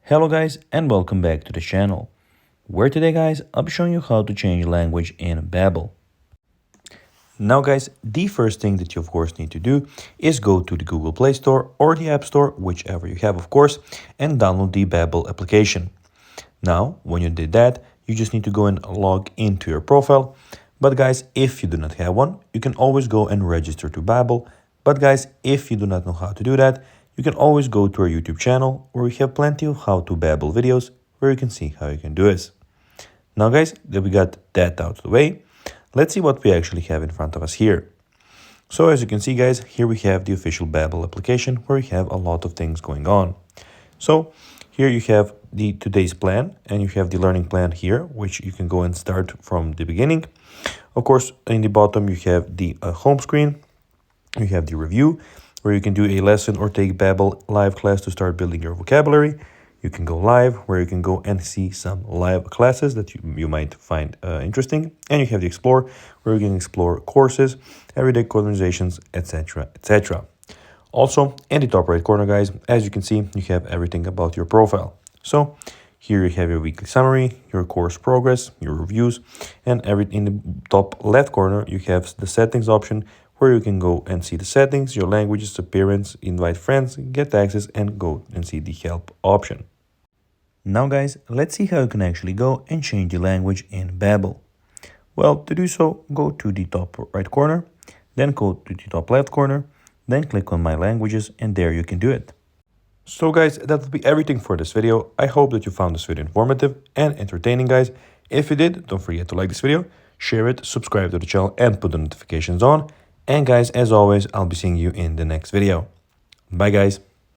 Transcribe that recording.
Hello guys and welcome back to the channel, where today guys I'll be showing you how to change language in Babbel. Now guys, the first thing that you of course need to do is go to the Google Play Store or the App Store, whichever you have of course, and download the Babbel application. Now when you did that, you just need to go and log into your profile. But guys, if you do not have one, you can always go and register to Babbel. But guys, if you do not know how to do that, you can always go to our YouTube channel where we have plenty of how to Babbel videos where you can see how you can do this. Now guys, that we got that out of the way, let's see what we actually have in front of us here. So as you can see guys, here we have the official Babbel application where we have a lot of things going on. So here you have the today's plan and you have the learning plan here, which you can go and start from the beginning. Of course, in the bottom you have the home screen, you have the review, where you can do a lesson or take Babbel live class to start building your vocabulary. You can go live, where you can go and see some live classes that you might find interesting. And you have the explore, where you can explore courses, everyday conversations, etc, etc. Also, in the top right corner, guys, as you can see, you have everything about your profile. So here you have your weekly summary, your course progress, your reviews, and in the top left corner, you have the settings option, where you can go and see the settings, your languages, appearance, invite friends, get access, and go and see the help option. Now guys, let's see how you can actually go and change the language in Babbel. Well, to do so, go to the top right corner, then go to the top left corner, then click on My Languages, and there you can do it. So guys, that will be everything for this video. I hope that you found this video informative and entertaining, guys. If you did, don't forget to like this video, share it, subscribe to the channel, and put the notifications on. And guys, as always, I'll be seeing you in the next video. Bye guys.